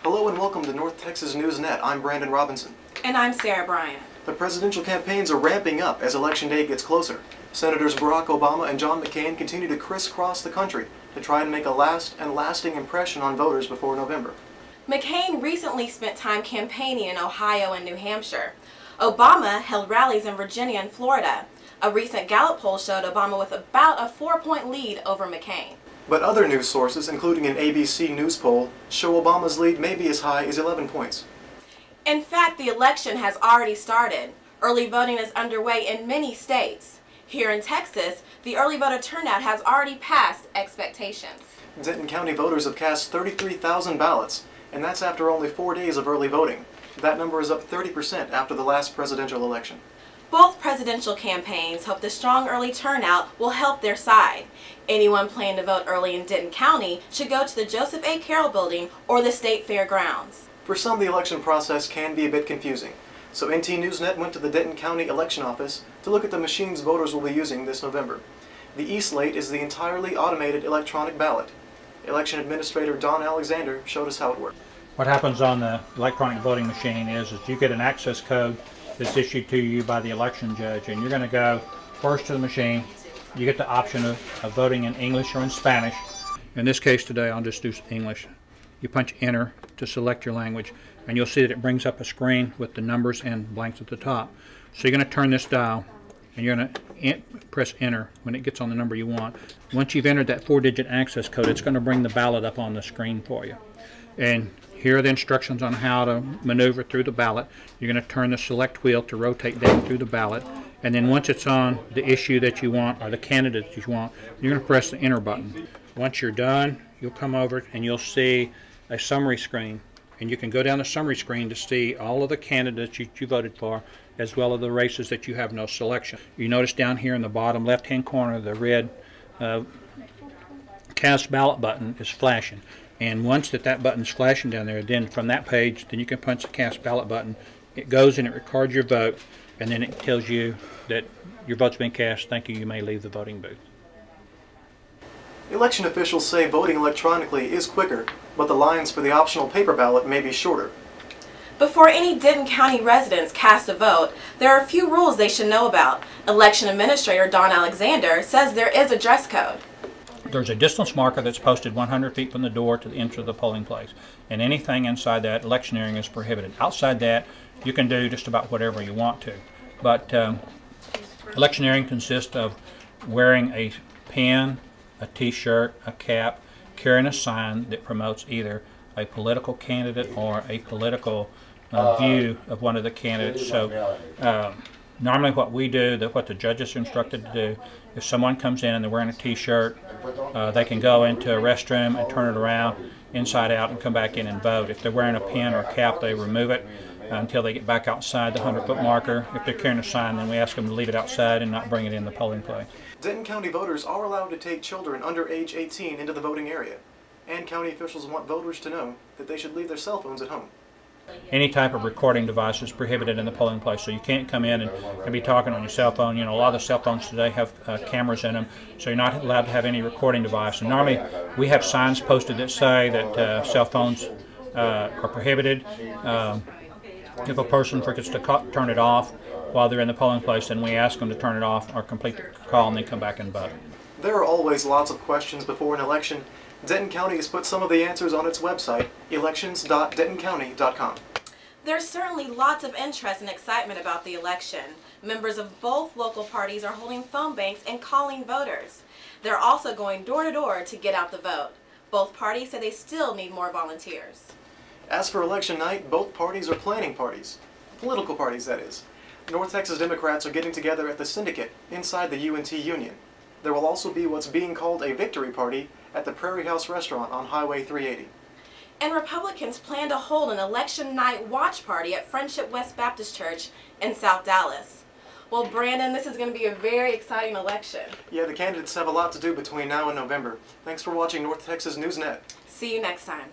Hello and welcome to North Texas News Net. I'm Brandon Robinson. And I'm Sarah Bryant. The presidential campaigns are ramping up as election day gets closer. Senators Barack Obama and John McCain continue to crisscross the country to try and make a lasting impression on voters before November. McCain recently spent time campaigning in Ohio and New Hampshire. Obama held rallies in Virginia and Florida. A recent Gallup poll showed Obama with about a 4-point lead over McCain. But other news sources, including an ABC News poll, show Obama's lead may be as high as 11 points. In fact, the election has already started. Early voting is underway in many states. Here in Texas, the early voter turnout has already passed expectations. Denton County voters have cast 33,000 ballots, and that's after only 4 days of early voting. That number is up 30% after the last presidential election. Both presidential campaigns hope the strong early turnout will help their side. Anyone planning to vote early in Denton County should go to the Joseph A. Carroll Building or the State Fairgrounds. For some, the election process can be a bit confusing, so NT NewsNet went to the Denton County Election Office to look at the machines voters will be using this November. The E-Slate is the entirely automated electronic ballot. Election Administrator Don Alexander showed us how it works. What happens on the electronic voting machine is you get an access code that's issued to you by the election judge, and you're going to go first to the machine. You get the option of voting in English or in Spanish. In this case today, I'll just do English. You punch enter to select your language, and you'll see that it brings up a screen with the numbers and blanks at the top. So you're going to turn this dial, and you're going to press enter when it gets on the number you want. Once you've entered that 4-digit access code, it's going to bring the ballot up on the screen for you. And here are the instructions on how to maneuver through the ballot. You're going to turn the select wheel to rotate down through the ballot, and then once it's on the issue that you want or the candidate that you want, you're going to press the enter button. Once you're done, you'll come over and you'll see a summary screen, and you can go down the summary screen to see all of the candidates you voted for, as well as the races that you have no selection. You notice down here in the bottom left-hand corner, the red cast ballot button is flashing. And once that button's flashing down there, then from that page, then you can punch the cast ballot button. It goes and it records your vote, and then it tells you that your vote's been cast. Thank you, you may leave the voting booth. Election officials say voting electronically is quicker, but the lines for the optional paper ballot may be shorter. Before any Denton County residents cast a vote, there are a few rules they should know about. Election Administrator Don Alexander says there is a dress code. There's a distance marker that's posted 100 feet from the door to the entrance of the polling place, and anything inside that electioneering is prohibited. Outside that, you can do just about whatever you want to. But electioneering consists of wearing a pin, a t-shirt, a cap, carrying a sign that promotes either a political candidate or a political view of one of the candidates. So normally what we do, what the judges are instructed to do, if someone comes in and they're wearing a t-shirt, they can go into a restroom and turn it around inside out and come back in and vote. If they're wearing a pin or a cap, they remove it until they get back outside the 100-foot marker. If they're carrying a sign, then we ask them to leave it outside and not bring it in the polling place. Denton County voters are allowed to take children under age 18 into the voting area, and county officials want voters to know that they should leave their cell phones at home. Any type of recording device is prohibited in the polling place, so you can't come in and be talking on your cell phone. You know, a lot of the cell phones today have cameras in them, so you're not allowed to have any recording device. And normally we have signs posted that say that cell phones are prohibited. If a person forgets to turn it off while they're in the polling place, then we ask them to turn it off or complete the call and then come back and vote. There are always lots of questions before an election. Denton County has put some of the answers on its website, elections.dentoncounty.com. There's certainly lots of interest and excitement about the election. Members of both local parties are holding phone banks and calling voters. They're also going door to door to get out the vote. Both parties say they still need more volunteers. As for election night, both parties are planning parties. Political parties, that is. North Texas Democrats are getting together at the Syndicate inside the UNT Union. There will also be what's being called a victory party at the Prairie House restaurant on Highway 380. And Republicans plan to hold an election night watch party at Friendship West Baptist Church in South Dallas. Well, Brandon, this is going to be a very exciting election. Yeah, the candidates have a lot to do between now and November. Thanks for watching North Texas News Net. See you next time.